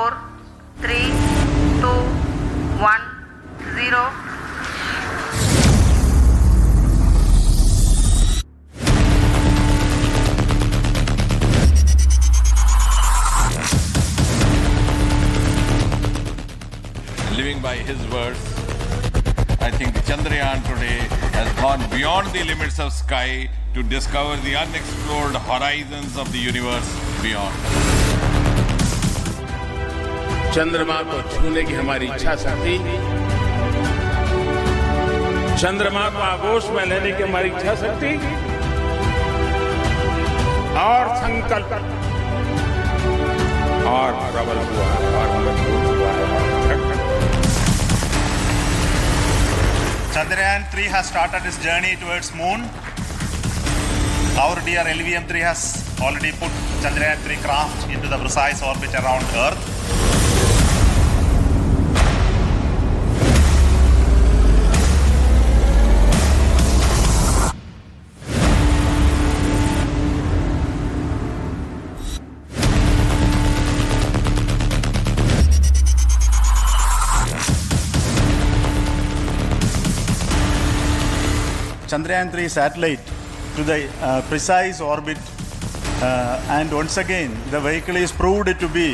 4, 3, 2, 1, 0. Living by his words, I think Chandrayaan today has gone beyond the limits of sky to discover the unexplored horizons of the universe beyond. चंद्रमा को छूने की हमारी इच्छा शक्ति, चंद्रमा को आगोश में लेने की हमारी इच्छा शक्ति और संकल्प और प्रबल हुआ और मजबूत हुआ है। Chandrayaan 3 has started its journey towards moon. Our dear LVM-3 has already put Chandrayaan 3 craft into the precise orbit around Earth. Chandrayaan 3 satellite to the precise orbit, and once again the vehicle is proved to be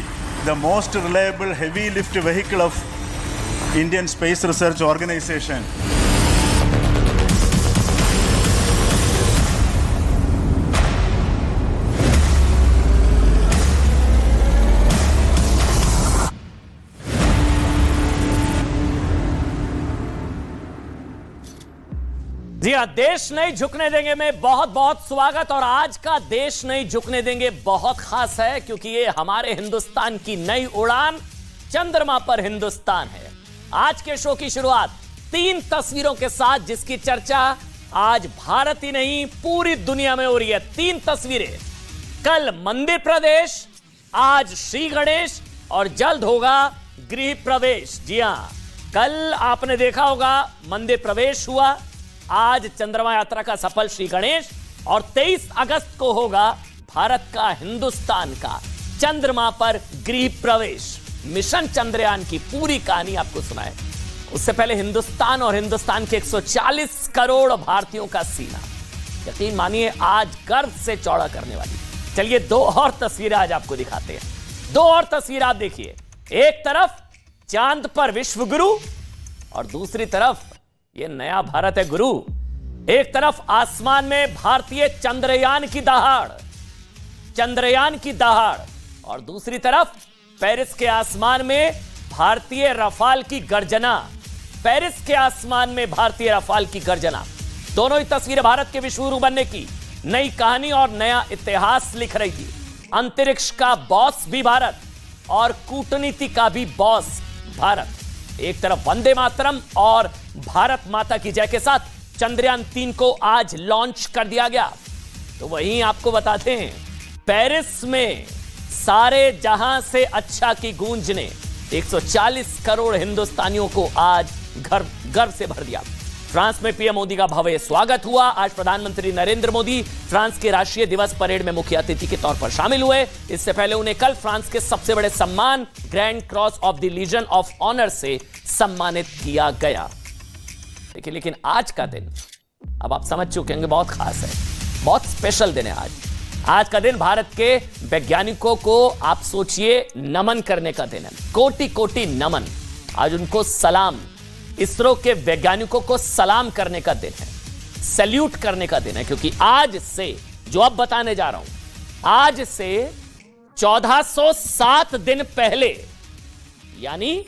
the most reliable heavy lift vehicle of Indian Space Research Organization. जी हाँ, देश नहीं झुकने देंगे में बहुत बहुत स्वागत। और आज का देश नहीं झुकने देंगे बहुत खास है, क्योंकि ये हमारे हिंदुस्तान की नई उड़ान चंद्रमा पर हिंदुस्तान है। आज के शो की शुरुआत 3 तस्वीरों के साथ, जिसकी चर्चा आज भारत ही नहीं पूरी दुनिया में हो रही है। 3 तस्वीरें, कल मंदिर प्रवेश, आज श्री गणेश और जल्द होगा गृह प्रवेश। जी हाँ, कल आपने देखा होगा मंदिर प्रवेश हुआ, आज चंद्रमा यात्रा का सफल श्री गणेश, और 23 अगस्त को होगा भारत का, हिंदुस्तान का चंद्रमा पर गृह प्रवेश। मिशन चंद्रयान की पूरी कहानी आपको सुनाए उससे पहले हिंदुस्तान और हिंदुस्तान के 140 करोड़ भारतीयों का सीना, यकीन मानिए आज गर्व से चौड़ा करने वाली। चलिए 2 और तस्वीरें आज आपको दिखाते हैं। 2 और तस्वीर आप देखिए, एक तरफ चांद पर विश्व गुरु और दूसरी तरफ ये नया भारत है गुरु। एक तरफ आसमान में भारतीय चंद्रयान की दहाड़, चंद्रयान की दहाड़, और दूसरी तरफ पेरिस के आसमान में भारतीय रफाल की गर्जना, पेरिस के आसमान में भारतीय रफाल की गर्जना। दोनों ही तस्वीरें भारत के विश्वगुरु बनने की नई कहानी और नया इतिहास लिख रही थी। अंतरिक्ष का बॉस भी भारत और कूटनीति का भी बॉस भारत। एक तरफ वंदे मातरम और भारत माता की जय के साथ चंद्रयान 3 को आज लॉन्च कर दिया गया। तो वहीं आपको बताते हैं, पेरिस में सारे जहां से अच्छा की गूंज ने 140 करोड़ हिंदुस्तानियों को आज गर्व से भर दिया। फ्रांस में पीएम मोदी का भव्य स्वागत हुआ। आज प्रधानमंत्री नरेंद्र मोदी फ्रांस के राष्ट्रीय दिवस परेड में मुख्य अतिथि के तौर पर शामिल हुए। इससे पहले उन्हें कल फ्रांस के सबसे बड़े सम्मान grand cross of the legion of honour से सम्मानित किया गया। देखिए, लेकिन आज का दिन, अब आप समझ चुके होंगे, बहुत खास है, बहुत स्पेशल दिन है आज। आज का दिन भारत के वैज्ञानिकों को आप सोचिए नमन करने का दिन है। कोटि कोटि नमन, आज उनको सलाम, इसरो के वैज्ञानिकों को सलाम करने का दिन है, सैल्यूट करने का दिन है। क्योंकि आज से, जो अब बताने जा रहा हूं, आज से 1407 दिन पहले, यानी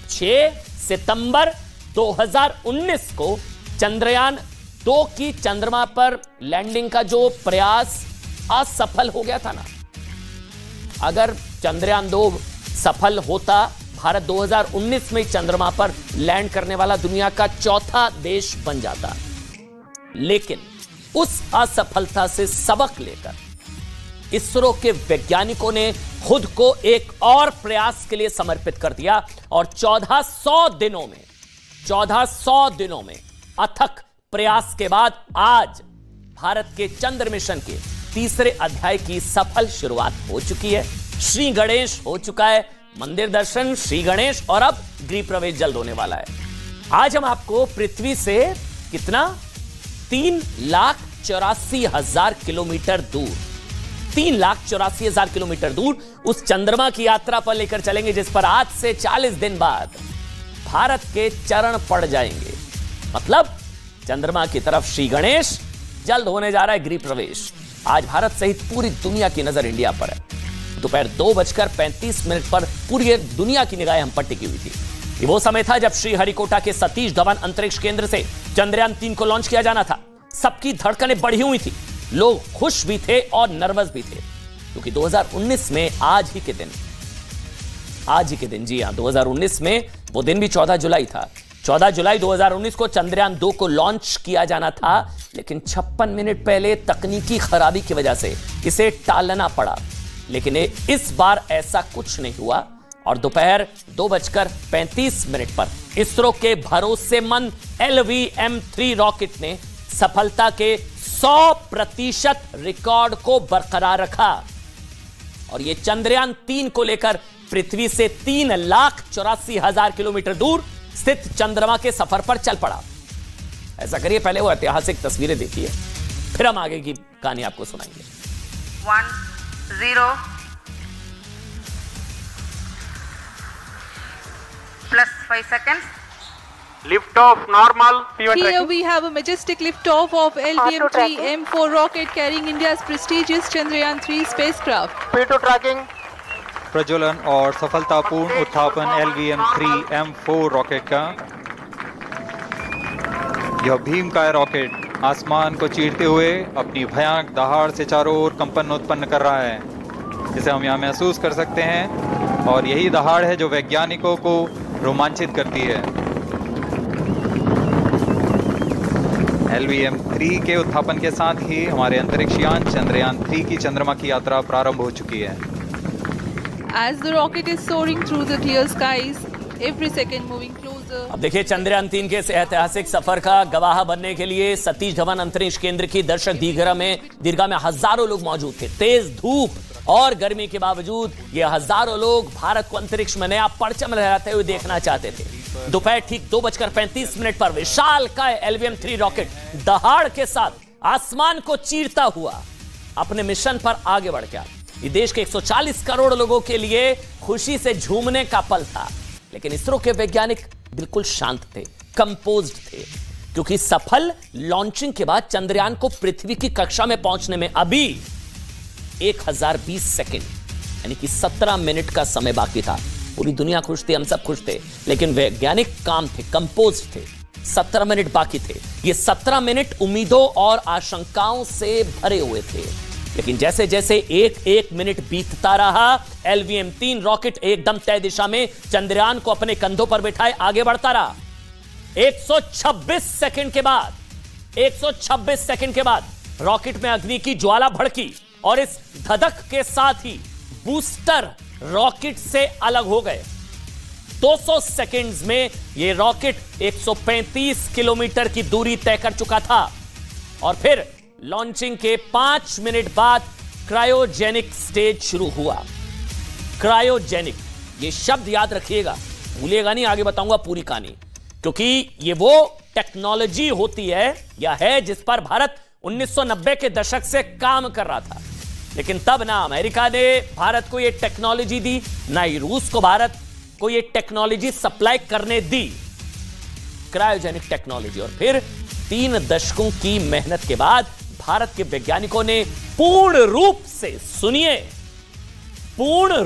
6 सितंबर 2019 को चंद्रयान 2 की चंद्रमा पर लैंडिंग का जो प्रयास असफल हो गया था ना, अगर चंद्रयान 2 सफल होता, भारत 2019 में चंद्रमा पर लैंड करने वाला दुनिया का 4था देश बन जाता। लेकिन उस असफलता से सबक लेकर इसरो के वैज्ञानिकों ने खुद को एक और प्रयास के लिए समर्पित कर दिया और 1400 दिनों में अथक प्रयास के बाद आज भारत के चंद्र मिशन के तीसरे अध्याय की सफल शुरुआत हो चुकी है। श्री गणेश हो चुका है, मंदिर दर्शन, श्री गणेश और अब गृह प्रवेश जल्द होने वाला है। आज हम आपको पृथ्वी से कितना 3,84,000 किलोमीटर दूर 3,84,000 किलोमीटर दूर उस चंद्रमा की यात्रा पर लेकर चलेंगे, जिस पर आज से 40 दिन बाद भारत के चरण पड़ जाएंगे। मतलब चंद्रमा की तरफ श्री गणेश, जल्द होने जा रहा है गृह प्रवेश। आज भारत सहित पूरी दुनिया की नजर इंडिया पर है। दोपहर 2:35 पर पूरी दुनिया की निगाहें हम पर टिकी हुई थी। ये वो समय था जब श्रीहरिकोटा के सतीश धवन अंतरिक्ष केंद्र से चंद्रयान 3 को लॉन्च किया जाना था। सबकी धड़कनें बढ़ी हुई थी, लोग खुश भी थे और नर्वस भी थे, क्योंकि 2019 में आज ही के दिन, जी हां, 2019 में वो दिन भी 14 जुलाई था। 14 जुलाई 2019 को चंद्रयान 2 को लॉन्च किया जाना था, लेकिन 56 मिनट पहले तकनीकी खराबी की वजह से इसे टालना पड़ा। लेकिन इस बार ऐसा कुछ नहीं हुआ और दोपहर 2:35 पर इसरो के भरोसेमंद LVM-3 रॉकेट ने सफलता के 100% रिकॉर्ड को बरकरार रखा और यह चंद्रयान 3 को लेकर पृथ्वी से 3,84,000 किलोमीटर दूर स्थित चंद्रमा के सफर पर चल पड़ा। ऐसा करिए, पहले वो ऐतिहासिक तस्वीरें देखिए, फिर हम आगे की कहानी आपको सुनाएंगे। 1 0 plus 5 seconds. Lift off normal. Here we have a majestic lift-off of LVM-3 M4 rocket carrying India's prestigious Chandrayaan 3 spacecraft. P2 tracking. प्रज्वलन और सफलतापूर्ण उत्थापन LVM-3 M4 रॉकेट का। यह भीमकाय रॉकेट आसमान को चीरते हुए अपनी भयानक दहाड़ से चारों ओर कंपन उत्पन्न कर रहा है, जिसे हम यहाँ महसूस कर सकते हैं, और यही दहाड़ है जो वैज्ञानिकों को रोमांचित करती है। LVM-3 के उत्थापन के साथ ही हमारे अंतरिक्ष यान चंद्रयान 3 की चंद्रमा की यात्रा प्रारंभ हो चुकी है। As the rocket is soaring through the clear skies, every second moving closer. अब देखिए, चंद्रयान 3 के इस ऐतिहासिक सफर का गवाह बनने के लिए सतीश धवन अंतरिक्ष केंद्र की दर्शक दीर्घा में हजारों लोग मौजूद थे। तेज धूप और गर्मी के बावजूद ये हजारों लोग भारत को अंतरिक्ष में नया परचम लहराते हुए देखना चाहते थे। दोपहर ठीक 2:35 पर विशालकाय LVM-3 रॉकेट दहाड़ के साथ आसमान को चीरता हुआ अपने मिशन पर आगे बढ़ गया। ये देश के 140 करोड़ लोगों के लिए खुशी से झूमने का पल था, लेकिन इसरो के वैज्ञानिक बिल्कुल शांत थे, कंपोज्ड थे, क्योंकि सफल लॉन्चिंग के बाद चंद्रयान को पृथ्वी की कक्षा में पहुंचने में अभी 1020 सेकंड यानी कि 17 मिनट का समय बाकी था। पूरी दुनिया खुश थी, हम सब खुश थे, लेकिन वैज्ञानिक काम थे, कंपोज थे। 17 मिनट बाकी थे। ये 17 मिनट उम्मीदों और आशंकाओं से भरे हुए थे, लेकिन जैसे जैसे एक मिनट बीतता रहा, LVM-3 रॉकेट एकदम तय दिशा में चंद्रयान को अपने कंधों पर बिठाए आगे बढ़ता रहा। 126 सेकंड के बाद रॉकेट में अग्नि की ज्वाला भड़की और इस धधक के साथ ही बूस्टर रॉकेट से अलग हो गए। 200 सेकंड्स में यह रॉकेट 135 किलोमीटर की दूरी तय कर चुका था और फिर लॉन्चिंग के 5 मिनट बाद क्रायोजेनिक स्टेज शुरू हुआ। क्रायोजेनिक, यह शब्द याद रखिएगा, भूलिएगा नहीं, आगे बताऊंगा पूरी कहानी, क्योंकि यह वो टेक्नोलॉजी होती है या है जिस पर भारत 1990 के दशक से काम कर रहा था, लेकिन तब ना अमेरिका ने भारत को यह टेक्नोलॉजी दी, ना ही रूस को भारत को यह टेक्नोलॉजी सप्लाई करने दी, क्रायोजेनिक टेक्नोलॉजी। और फिर 3 दशकों की मेहनत के बाद भारत के वैज्ञानिकों ने पूर्ण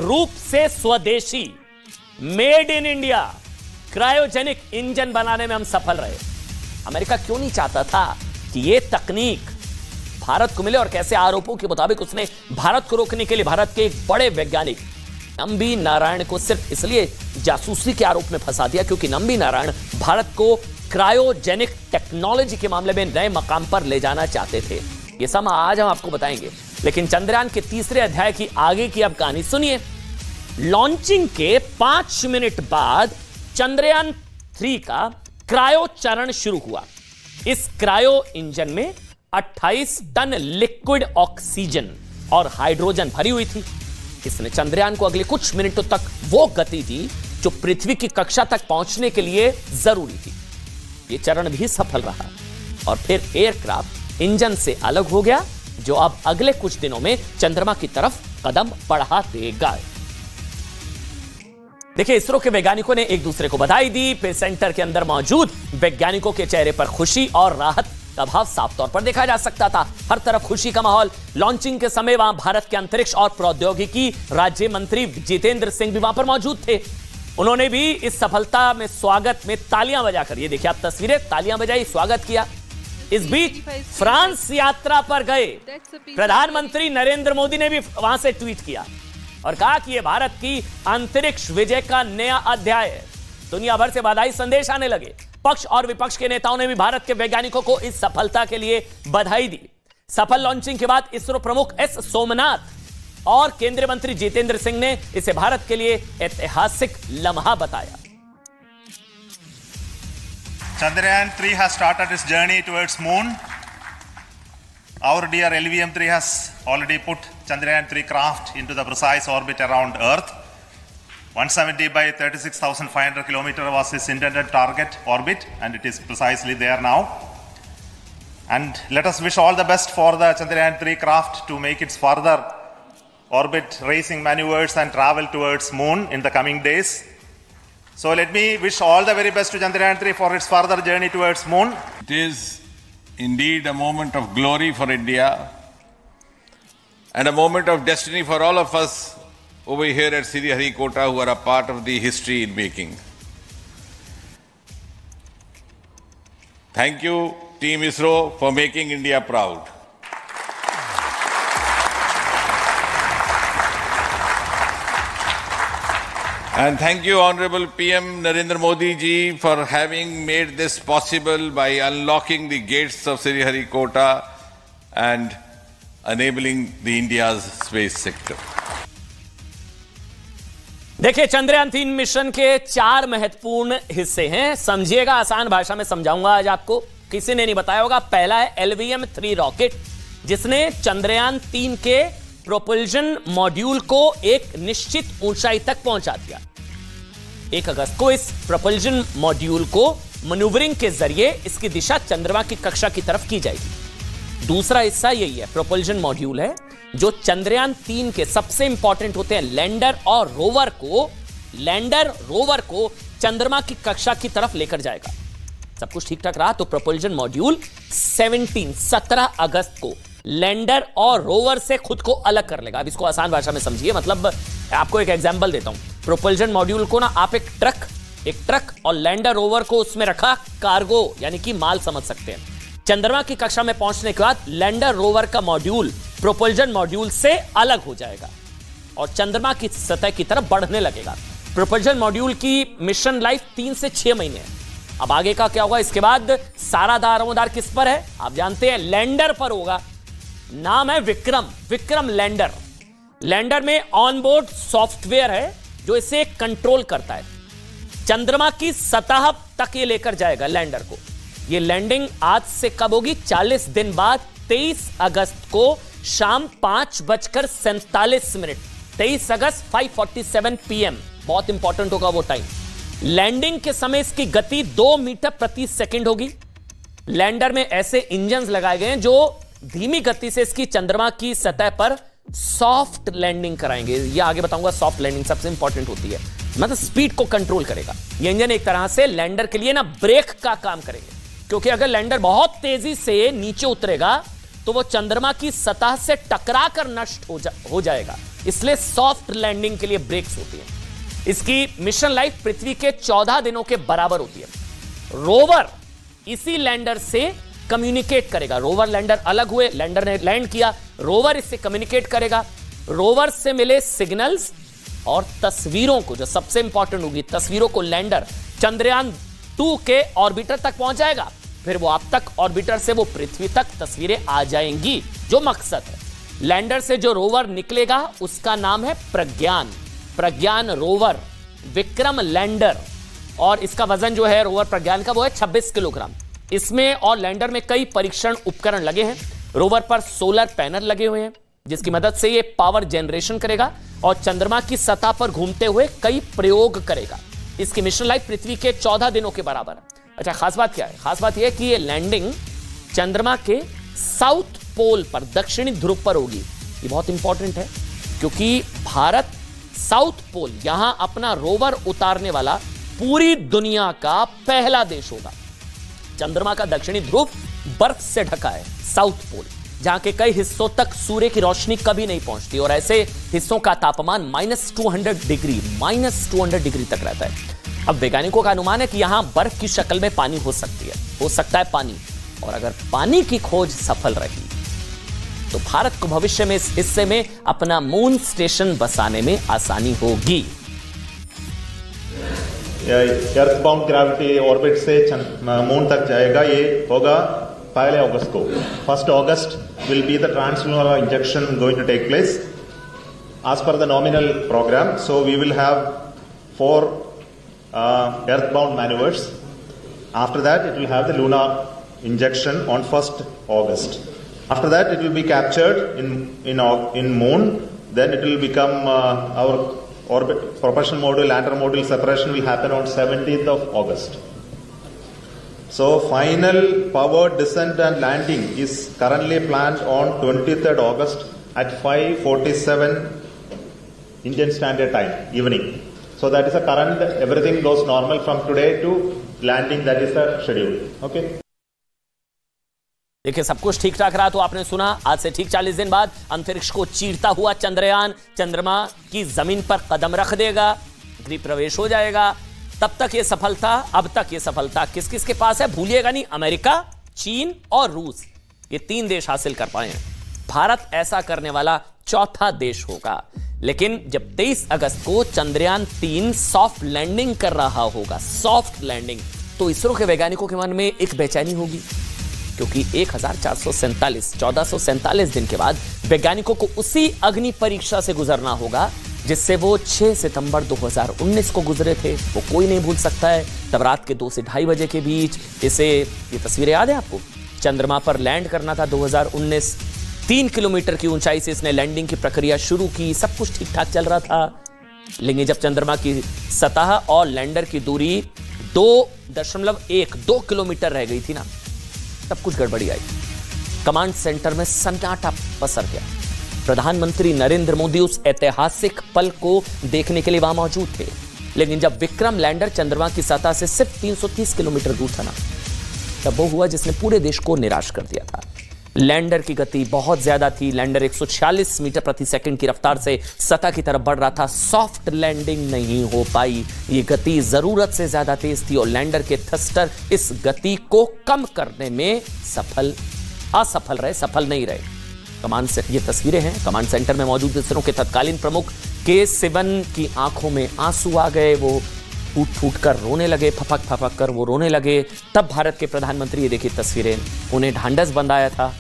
रूप से स्वदेशी, made in India cryogenic engine बनाने में हम सफल रहे। अमेरिका क्यों नहीं चाहता था कि यह तकनीक भारत को मिले, और कैसे आरोपों के मुताबिक उसने भारत को रोकने के लिए भारत के एक बड़े वैज्ञानिक नंबी नारायण को सिर्फ इसलिए जासूसी के आरोप में फंसा दिया क्योंकि नंबी नारायण भारत को क्रायोजेनिक टेक्नोलॉजी के मामले में नए मकाम पर ले जाना चाहते थे। यह सब आज हम आपको बताएंगे, लेकिन चंद्रयान के तीसरे अध्याय की आगे की अब कहानी सुनिए। लॉन्चिंग के 5 मिनट बाद चंद्रयान 3 का क्रायो चरण शुरू हुआ। इस क्रायो इंजन में 28 टन लिक्विड ऑक्सीजन और हाइड्रोजन भरी हुई थी। इसने चंद्रयान को अगले कुछ मिनटों तक वो गति दी जो पृथ्वी की कक्षा तक पहुंचने के लिए जरूरी थी। यह चरण भी सफल रहा और फिर एयरक्राफ्ट इंजन से अलग हो गया, जो अब अगले कुछ दिनों में चंद्रमा की तरफ कदम बढ़ा देगा। देखिए, इसरो के वैज्ञानिकों ने एक दूसरे को बधाई दी। फिर सेंटर के अंदर मौजूद वैज्ञानिकों के चेहरे पर खुशी और राहत का भाव साफ तौर पर देखा जा सकता था। हर तरफ खुशी का माहौल। लॉन्चिंग के समय वहां भारत के अंतरिक्ष और प्रौद्योगिकी राज्य मंत्री जितेंद्र सिंह भी वहां पर मौजूद थे। उन्होंने भी इस सफलता में स्वागत में तालियां बजाकर, ये देखिए आप तस्वीरें, तालियां बजाई, स्वागत किया। इस बीच फ्रांस यात्रा पर गए प्रधानमंत्री नरेंद्र मोदी ने भी वहां से ट्वीट किया और कहा कि यह भारत की अंतरिक्ष विजय का नया अध्याय है। दुनिया भर से बधाई संदेश आने लगे। पक्ष और विपक्ष के नेताओं ने भी भारत के वैज्ञानिकों को इस सफलता के लिए बधाई दी। सफल लॉन्चिंग के बाद इसरो प्रमुख एस सोमनाथ और केंद्रीय मंत्री जितेंद्र सिंह ने इसे भारत के लिए ऐतिहासिक लम्हा बताया। Chandrayaan 3 has started its journey towards moon. Our dear LVM-3 has already put Chandrayaan 3 craft into the precise orbit around Earth. 170 by 36,500 kilometers was its intended target orbit, and it is precisely there now. And let us wish all the best for the Chandrayaan 3 craft to make its further orbit racing maneuvers and travel towards moon in the coming days. So let me wish all the very best to Chandrayaan 3 for its further journey towards moon. It is indeed a moment of glory for India and a moment of destiny for all of us over here at Sriharikota who are a part of the history in making. Thank you, Team ISRO, for making India proud. And thank you, Honorable PM Narendra Modi ji, for having made this possible by unlocking the gates of Sriharikota and enabling the India's space sector. देखिए, Chandrayaan 3 mission के 4 महत्वपूर्ण हिस्से हैं। समझिएगा, आसान भाषा में समझाऊंगा आज आपको, किसी ने नहीं बताया होगा। पहला है LVM-3 रॉकेट, जिसने चंद्रयान 3 के प्रोपल्शन मॉड्यूल को एक निश्चित ऊंचाई तक पहुंचा दिया। 1 अगस्त को इस प्रोपल्शन मॉड्यूल को मैन्यूवरिंग के जरिए इसकी दिशा चंद्रमा की कक्षा की तरफ की जाएगी। दूसरा हिस्सा यही है, प्रोपल्शन मॉड्यूल है जो चंद्रयान 3 के सबसे इंपॉर्टेंट होते हैं लैंडर और रोवर को चंद्रमा की कक्षा की तरफ लेकर जाएगा। सब कुछ ठीक ठाक रहा तो प्रोपल्शन मॉड्यूल 17 अगस्त को लैंडर और रोवर से खुद को अलग कर लेगा। अब इसको आसान भाषा में समझिए, मतलब आपको एक एग्जांपल देता हूं। प्रोपल्शन मॉड्यूल को ना आप एक ट्रक और लैंडर रोवर को उसमें रखा कार्गो यानी कि माल समझ सकते हैं। चंद्रमा की कक्षा में पहुंचने के बाद लैंडर रोवर का मॉड्यूल प्रोपल्शन मॉड्यूल से अलग हो जाएगा और चंद्रमा की सतह की तरफ बढ़ने लगेगा। प्रोपल्शन मॉड्यूल की मिशन लाइफ 3 से 6 महीने है। अब आगे का क्या होगा? इसके बाद सारा दारोमदार किस पर है? आप जानते हैं, लैंडर पर होगा। नाम है विक्रम लैंडर। लैंडर में ऑनबोर्ड सॉफ्टवेयर है जो इसे कंट्रोल करता है। चंद्रमा की सतह तक ये लेकर जाएगा लैंडर को। ये लैंडिंग आज से कब होगी? 40 दिन बाद 23 अगस्त को शाम 5:47। 23 अगस्त 5:47 PM। बहुत इंपॉर्टेंट होगा वो टाइम। लैंडिंग के समय इसकी गति 2 मीटर प्रति सेकंड होगी। लैंडर में ऐसे इंजन्स लगाए गए हैं जो धीमी गति से इसकी चंद्रमा की सतह पर सॉफ्ट लैंडिंग कराएंगे। ये आगे बताऊंगा। सॉफ्ट लैंडिंग सबसे इंपॉर्टेंट होती है, मतलब स्पीड को कंट्रोल करेगा। ये इंजन एक तरह से लैंडर के लिए ना ब्रेक का काम करेंगे, क्योंकि अगर लैंडर बहुत तेजी से नीचे उतरेगा तो वो चंद्रमा की सतह से टकरा कर नष्ट हो जाएगा। इसलिए सॉफ्ट लैंडिंग के लिए ब्रेक्स होती है। इसकी मिशन लाइफ पृथ्वी के 14 दिनों के बराबर होती है। रोवर इसी लैंडर से कम्युनिकेट करेगा। रोवर लैंडर अलग हुए, लैंडर ने लैंड किया, रोवर इससे कम्युनिकेट करेगा। रोवर से मिले सिग्नल्स और तस्वीरों को, जो सबसे इंपॉर्टेंट होगी, तस्वीरों को लैंडर चंद्रयान 2 के ऑर्बिटर तक पहुंचाएगा। फिर वो आप तक, ऑर्बिटर से वो पृथ्वी तक तस्वीरें आ जाएंगी। जो मकसद है, लैंडर से जो रोवर निकलेगा उसका नाम है प्रज्ञान रोवर, विक्रम लैंडर। और इसका वजन जो है रोवर प्रज्ञान का वो है 26 किलोग्राम। इसमें और लैंडर में कई परीक्षण उपकरण लगे हैं। रोवर पर सोलर पैनल लगे हुए हैं, जिसकी मदद से ये पावर जनरेशन करेगा और चंद्रमा की सतह पर घूमते हुए कई प्रयोग करेगा। इसकी मिशन लाइफ पृथ्वी के 14 दिनों के बराबर है। अच्छा, खास बात क्या है? खास बात यह है कि ये लैंडिंग चंद्रमा के साउथ पोल पर, दक्षिणी ध्रुव पर होगी। ये बहुत इंपॉर्टेंट है क्योंकि भारत साउथ पोल यहां अपना रोवर उतारने वाला पूरी दुनिया का पहला देश होगा। चंद्रमा का दक्षिणी ध्रुव बर्फ से ढका है, साउथ पोल, जहां के कई हिस्सों तक सूर्य की रोशनी कभी नहीं पहुंचती और ऐसे हिस्सों का तापमान -200 डिग्री तक रहता है। अब वैज्ञानिकों का अनुमान है कि यहां बर्फ की शक्ल में पानी हो सकती है, हो सकता है पानी, और अगर पानी की खोज सफल रही तो भारत को भविष्य में इस हिस्से में अपना मून स्टेशन बसाने में आसानी होगी। अर्थबाउंड ग्रेविटी ऑर्बिट से मून तक जाएगा, ये होगा 1 अगस्त को। 1 August will be the translunar injection going to take place as per the nominal program. So we will have 4 earthbound maneuvers. After that, it will have the lunar injection on 1st August. After that, it will be captured in moon. Then it will become our orbit propulsion module, lander module separation will happen on 17th of August. So final powered descent and landing is currently planned on 23rd August at 5:47 Indian Standard Time, evening. So that is the current, everything goes normal from today to landing, that is the schedule. Okay. देखिए, सब कुछ ठीक ठाक रहा तो आपने सुना, आज से ठीक 40 दिन बाद अंतरिक्ष को चीरता हुआ चंद्रयान चंद्रमा की जमीन पर कदम रख देगा, गृह प्रवेश हो जाएगा। तब तक ये सफलता, अब तक ये सफलता किस किस के पास है भूलिएगा नहीं, अमेरिका, चीन और रूस, ये 3 देश हासिल कर पाए हैं। भारत ऐसा करने वाला चौथा देश होगा। लेकिन जब 23 अगस्त को चंद्रयान 3 सॉफ्ट लैंडिंग कर रहा होगा, सॉफ्ट लैंडिंग, तो इसरो के वैज्ञानिकों के मन में एक बेचैनी होगी, क्योंकि 1447 दिन के बाद वैज्ञानिकों को उसी अग्नि परीक्षा से गुजरना होगा जिससे वो 6 सितंबर 2019 को गुजरे थे। वो कोई नहीं भूल सकता है। तब रात के 2 से 2:30 बजे के बीच ये तस्वीरें याद है आपको? चंद्रमा पर लैंड करना था 2019। 3 किलोमीटर की ऊंचाई से इसने लैंडिंग की प्रक्रिया शुरू की। सब कुछ ठीक ठाक चल रहा था, लेकिन जब चंद्रमा की सतह और लैंडर की दूरी 2 किलोमीटर रह गई थी ना, तब कुछ गड़बड़ी आई। कमांड सेंटर में सन्नाटा पसर गया। प्रधानमंत्री नरेंद्र मोदी उस ऐतिहासिक पल को देखने के लिए वहां मौजूद थे, लेकिन जब विक्रम लैंडर चंद्रमा की सतह से सिर्फ 330 किलोमीटर दूर था ना, तब वो हुआ जिसने पूरे देश को निराश कर दिया था। लैंडर की गति बहुत ज्यादा थी। लैंडर 146 मीटर प्रति सेकंड की रफ्तार से सतह की तरफ बढ़ रहा था। सॉफ्ट लैंडिंग नहीं हो पाई। ये गति जरूरत से ज्यादा तेज थी और लैंडर के थ्रस्टर इस गति को कम करने में सफल नहीं रहे। कमांड से ये तस्वीरें हैं। कमांड सेंटर में मौजूद इसरो के तत्कालीन प्रमुख के सिवन की आंखों में आंसू आ गए। वो फूट कर रोने लगे, फपक कर वो रोने लगे। तब भारत के प्रधानमंत्री, ये देखिए तस्वीरें, उन्हें ढांढस बंधाया था।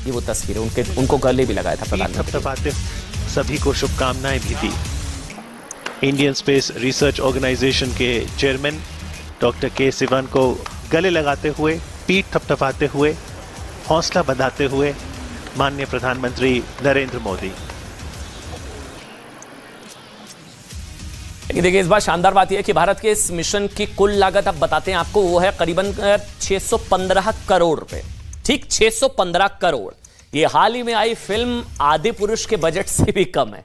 ये वो तस्वीरें, उनको गले भी लगाया था प्रधानमंत्री। सभी को शुभकामनाएं भी दी। इंडियन स्पेस रिसर्च ऑर्गेनाइजेशन के चेयरमैन डॉक्टर के सिवन को गले लगाते हुए, पीठ थपथपाते हुए, हौसला बंधाते हुए माननीय प्रधानमंत्री नरेंद्र मोदी। देखिए, इस बार शानदार बात यह है कि भारत के इस मिशन की कुल लागत अब बताते हैं आपको, वो है करीबन 615 करोड़ रुपए। ठीक, 615 करोड़। ये हाल ही में आई फिल्म आदि पुरुष के बजट से भी कम है।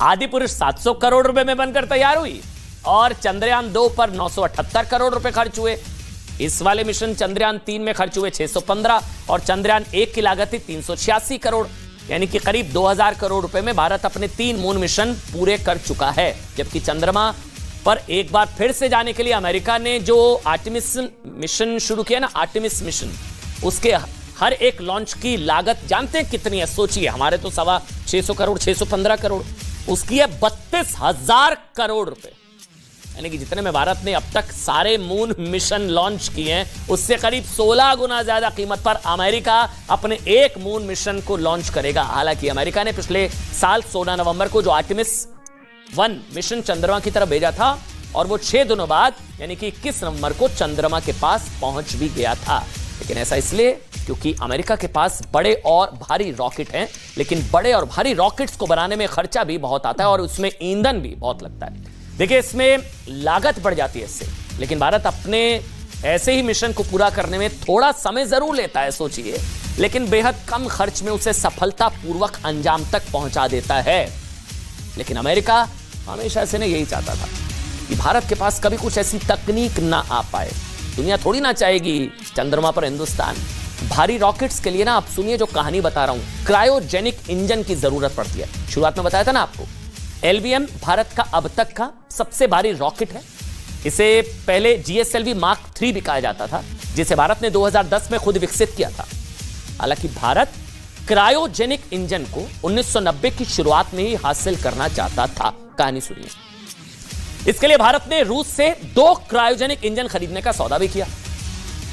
आदि पुरुष 700 करोड़ रुपए में बनकर तैयार हुई और चंद्रयान 2 पर 978 करोड़ रुपए खर्च हुए। इस वाले मिशन चंद्रयान 3 में खर्च हुए 615 और चंद्रयान 1 की लागत थी 386 करोड़, यानी कि करीब 2000 करोड़ रुपए में भारत अपने 3 मून मिशन पूरे कर चुका है। जबकि चंद्रमा पर एक बार फिर से जाने के लिए अमेरिका ने जो आर्टेमिस मिशन शुरू किया ना, आर्टेमिस मिशन, उसके हर एक लॉन्च की लागत जानते हैं कितनी है? सोचिए, हमारे तो 625 करोड़, 615 करोड़, उसकी है 32,000 करोड़ रुपए। यानी कि जितने में भारत ने अब तक सारे मून मिशन लॉन्च किए हैं, उससे करीब 16 गुना ज्यादा कीमत पर अमेरिका अपने एक मून मिशन को लॉन्च करेगा। हालांकि अमेरिका ने पिछले साल 16 नवंबर को जो आर्टेमिस 1 मिशन चंद्रमा की तरफ भेजा था और वो 6 दिनों बाद यानी कि 21 नवंबर को चंद्रमा के पास पहुंच भी गया था। लेकिन ऐसा इसलिए क्योंकि अमेरिका के पास बड़े और भारी रॉकेट हैं, लेकिन बड़े और भारी रॉकेट्स को बनाने में खर्चा भी बहुत आता है और उसमें ईंधन भी बहुत लगता है। देखिए, इसमें लागत बढ़ जाती है इससे, लेकिन भारत अपने ऐसे ही मिशन को पूरा करने में थोड़ा समय जरूर लेता है, सोचिए, लेकिन बेहद कम खर्च में उसे सफलतापूर्वक अंजाम तक पहुंचा देता है। लेकिन अमेरिका हमेशा से यही चाहता था कि भारत के पास कभी कुछ ऐसी तकनीक ना आ पाए। दुनिया थोड़ी ना चाहेगी चंद्रमा पर हिंदुस्तान। भारी रॉकेट्स के लिए ना, आप सुनिए जो कहानी बता रहा हूं, क्रायोजेनिक इंजन की जरूरत पड़ती है। शुरुआत में बताया था ना आपको, LVM भारत का अब तक का सबसे भारी रॉकेट है। इसे पहले GSLV Mark 3 भी कहा जाता था, जिसे भारत ने 2010 में खुद विकसित किया था। हालांकि भारत क्रायोजेनिक इंजन को 1990 की शुरुआत में ही हासिल करना चाहता था। कहानी सुनिए। इसके लिए भारत ने रूस से 2 क्रायोजेनिक इंजन खरीदने का सौदा भी किया,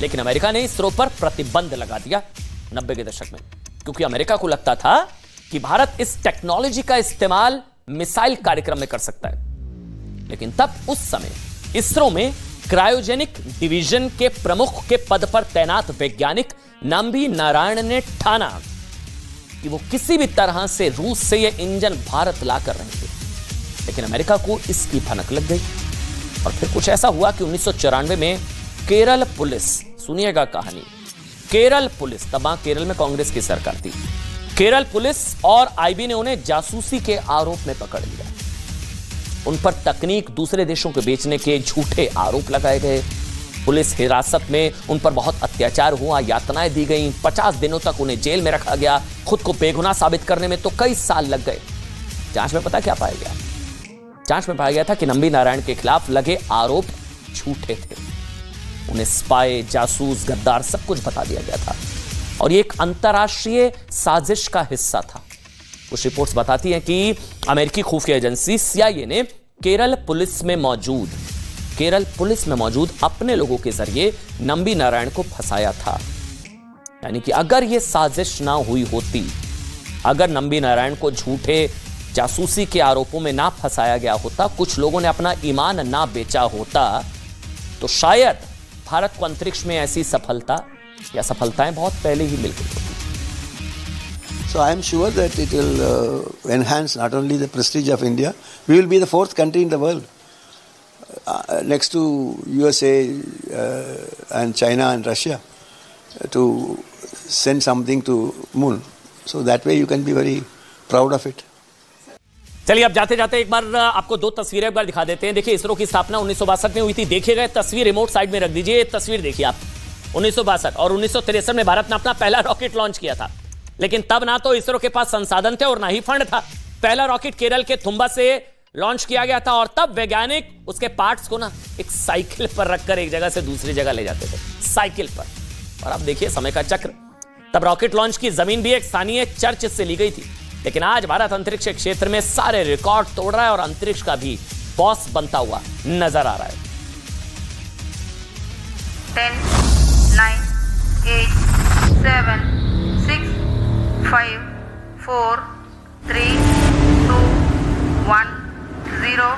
लेकिन अमेरिका ने इसरो पर प्रतिबंध लगा दिया 90 के दशक में, क्योंकि अमेरिका को लगता था कि भारत इस टेक्नोलॉजी का इस्तेमाल मिसाइल कार्यक्रम में कर सकता है। लेकिन तब उस समय इसरो में क्रायोजेनिक डिवीजन के प्रमुख के पद पर तैनात वैज्ञानिक नंबी नारायण ने ठाना कि वो किसी भी तरह से रूस से ये इंजन भारत लाकर रहेंगे। लेकिन अमेरिका को इसकी भनक लग गई और फिर कुछ ऐसा हुआ कि 1994 में केरल पुलिस, सुनिएगा कहानी, केरल पुलिस, तब केरल में कांग्रेस की सरकार थी, केरल पुलिस और IB ने उन्हें जासूसी के आरोप में पकड़ लिया। उन पर तकनीक दूसरे देशों को बेचने के झूठे आरोप लगाए गए। पुलिस हिरासत में उन पर बहुत अत्याचार हुआ, यातनाएं दी गईं, 50 दिनों तक उन्हें जेल में रखा गया। खुद को बेगुनाह साबित करने में तो कई साल लग गए। जांच में पता क्या पाया गया? जांच में पाया गया था कि नंबी नारायण के खिलाफ लगे आरोप झूठे थे। उन्हें स्पाई, जासूस, गद्दार सब कुछ बता दिया गया था और ये एक अंतर्राष्ट्रीय साजिश का हिस्सा था। कुछ रिपोर्ट्स बताती हैं कि अमेरिकी खुफिया एजेंसी CIA ने केरल पुलिस में मौजूद अपने लोगों के जरिए नंबी नारायण को फंसाया था। यानी कि अगर यह साजिश ना हुई होती, अगर नंबी नारायण को झूठे जासूसी के आरोपों में ना फंसाया गया होता, कुछ लोगों ने अपना ईमान ना बेचा होता, तो शायद भारत को अंतरिक्ष में ऐसी सफलता या सफलताएं बहुत पहले ही मिल गई होती। So I am sure that it will enhance not only the prestige of India, we will be the 4th country in the world, next to USA and China and Russia, to send something to moon. So that way you can be very proud of it. चलिए, अब जाते जाते एक बार आपको 2 तस्वीरें एक बार दिखा देते हैं। देखिए, इसरो की स्थापना 1962 में हुई थी। देखे गए तस्वीर रिमोट साइड में रख दीजिए। तस्वीर देखिए आप, 1962 और 1963 में भारत ने अपना पहला रॉकेट लॉन्च किया था। लेकिन तब ना तो इसरो के पास संसाधन थे और ना ही फंड था। पहला रॉकेट केरल के थुम्बा से लॉन्च किया गया था और तब वैज्ञानिक उसके पार्ट्स को ना एक साइकिल पर रखकर एक जगह से दूसरी जगह ले जाते थे, साइकिल पर। और अब देखिए समय का चक्र, तब रॉकेट लॉन्च की जमीन भी एक स्थानीय चर्च से ली गई थी। लेकिन आज भारत अंतरिक्ष क्षेत्र में सारे रिकॉर्ड तोड़ रहा है और अंतरिक्ष का भी बॉस बनता हुआ नजर आ रहा है। 10, 9, 8, 7, 6, 5, 4, 3, 2, 1, 0।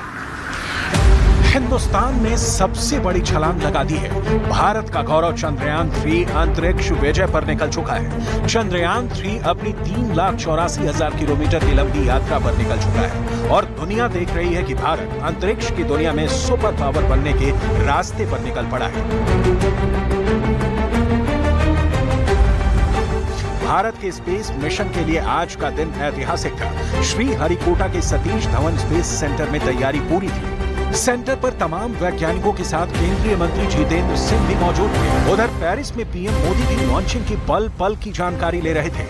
हिंदुस्तान ने सबसे बड़ी छलांग लगा दी है। भारत का गौरव चंद्रयान 3 अंतरिक्ष विजय पर निकल चुका है। चंद्रयान 3 अपनी 3,84,000 किलोमीटर की लंबी यात्रा पर निकल चुका है और दुनिया देख रही है कि भारत अंतरिक्ष की दुनिया में सुपर पावर बनने के रास्ते पर निकल पड़ा है। भारत के स्पेस मिशन के लिए आज का दिन ऐतिहासिक था। श्रीहरिकोटा के सतीश धवन स्पेस सेंटर में तैयारी पूरी थी। सेंटर पर तमाम वैज्ञानिकों के साथ केंद्रीय मंत्री जितेंद्र सिंह भी मौजूद थे। उधर पेरिस में पीएम मोदी भी लॉन्चिंग की पल पल की जानकारी ले रहे थे।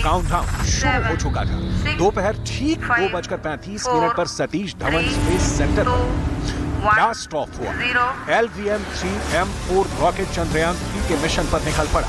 काउंटडाउन शुरू हो चुका था। दोपहर ठीक 2:35 पर सतीश धवन स्पेस सेंटर पर ब्लास्ट ऑफ हुआ। LVM-3 रॉकेट चंद्रयान 3 के मिशन पर निकल पड़ा।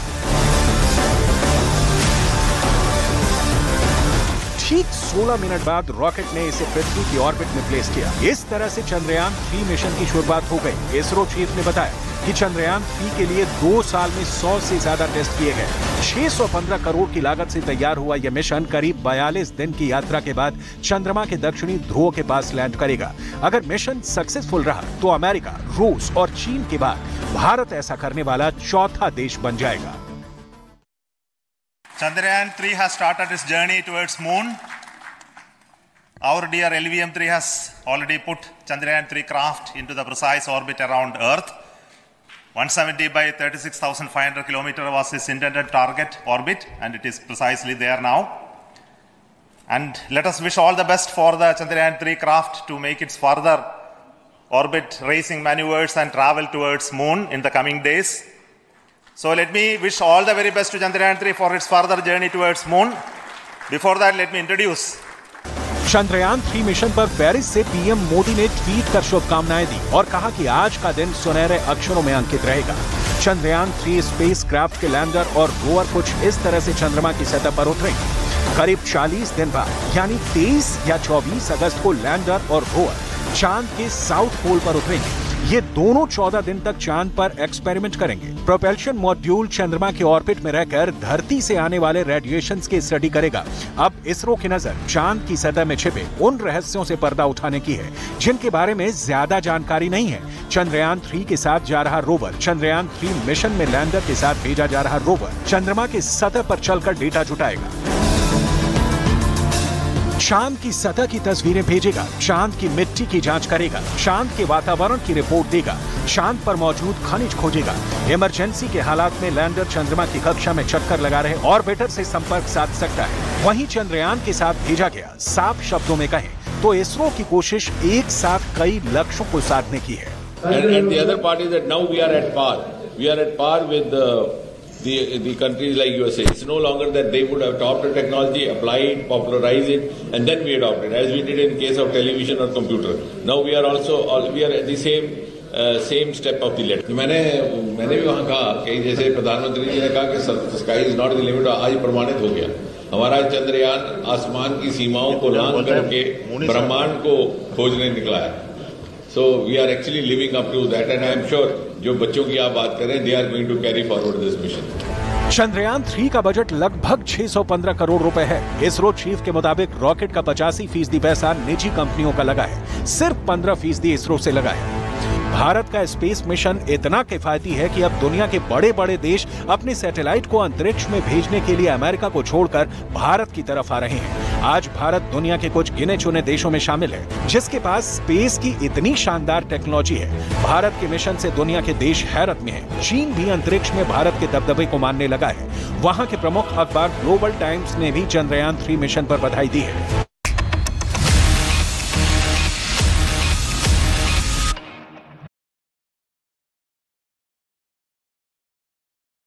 ठीक 16 मिनट बाद रॉकेट ने इसे पृथ्वी की ऑर्बिट में प्लेस किया। इस तरह से चंद्रयान 3 मिशन की शुरुआत हो गई। इसरो चीफ ने बताया कि चंद्रयान 3 के लिए 2 साल में 100 से ज्यादा टेस्ट किए गए। 615 करोड़ की लागत से तैयार हुआ यह मिशन करीब 42 दिन की यात्रा के बाद चंद्रमा के दक्षिणी ध्रुव के पास लैंड करेगा। अगर मिशन सक्सेसफुल रहा तो अमेरिका, रूस और चीन के बाद भारत ऐसा करने वाला चौथा देश बन जाएगा। Chandrayaan 3 has started its journey towards moon. Our dear LVM-3 has already put Chandrayaan 3 craft into the precise orbit around Earth. 170 by 36,500 kilometers was its intended target orbit, and it is precisely there now. And let us wish all the best for the Chandrayaan 3 craft to make its further orbit racing maneuvers and travel towards moon in the coming days. So let me wish all the very best to Chandrayaan 3 for its further journey towards moon. Before that, let me introduce Chandrayaan 3 mission पर Paris से PM Modi ने tweet कर शुभकामनाएं दी और कहा कि आज का दिन सुनहरे अक्षरों में अंकित रहेगा। चंद्रयान 3 स्पेस क्राफ्ट के लैंडर और रोवर कुछ इस तरह से चंद्रमा की सतह पर उतरेंगे। करीब 40 दिन बाद यानी 23 या 24 अगस्त को लैंडर और रोवर चांद के साउथ पोल पर उतरेंगे। ये दोनों 14 दिन तक चांद पर एक्सपेरिमेंट करेंगे। प्रोपल्शन मॉड्यूल चंद्रमा के ऑर्बिट में रहकर धरती से आने वाले रेडिएशंस की स्टडी करेगा। अब इसरो की नजर चांद की सतह में छिपे उन रहस्यों से पर्दा उठाने की है जिनके बारे में ज्यादा जानकारी नहीं है। चंद्रयान 3 के साथ जा रहा रोवर, चंद्रयान 3 मिशन में लैंडर के साथ भेजा जा रहा रोवर चंद्रमा की सतह पर चलकर डेटा जुटाएगा, चांद की सतह की तस्वीरें भेजेगा, चांद की मिट्टी की जांच करेगा, चांद के वातावरण की रिपोर्ट देगा, चांद पर मौजूद खनिज खोजेगा। इमरजेंसी के हालात में लैंडर चंद्रमा की कक्षा में चक्कर लगा रहे ऑर्बिटर से संपर्क साध सकता है। वहीं चंद्रयान के साथ भेजा गया, साफ शब्दों में कहें तो इसरो की कोशिश एक साथ कई लक्ष्यों को साधने की है। And the other part is that now we are at par. We are at par with the countries like USA. It's no longer that they would adopt a technology, apply it, popularize it, and then we adopt it, as we did in case of television or computer. Now we are at the same step of the ladder. मैंने भी वहाँ कहा कि जैसे प्रधानमंत्री जी ने कहा कि sky is not the limit, आज प्रमाणित हो गया। हमारा चंद्रयान आसमान की सीमाओं को लांघ करके ब्रह्मांड को खोजने निकला है। So we are actually living up to that, and I am sure जो बच्चों की आप बात करें, they are going to carry forward this mission. Chandrayaan 3 का बजट लगभग 615 करोड़ रुपए है। इसरो चीफ के मुताबिक रॉकेट का 85% पैसा निजी कंपनियों का लगा है, सिर्फ 15% इसरो से लगा है। भारत का स्पेस मिशन इतना किफायती है कि अब दुनिया के बड़े बड़े देश अपने सैटेलाइट को अंतरिक्ष में भेजने के लिए अमेरिका को छोड़कर भारत की तरफ आ रहे हैं। आज भारत दुनिया के कुछ गिने चुने देशों में शामिल है जिसके पास स्पेस की इतनी शानदार टेक्नोलॉजी है। भारत के मिशन से दुनिया के देश हैरत में हैं। चीन भी अंतरिक्ष में भारत के दबदबे को मानने लगा है। वहां के प्रमुख अखबार ग्लोबल टाइम्स ने भी चंद्रयान 3 मिशन पर बधाई दी है।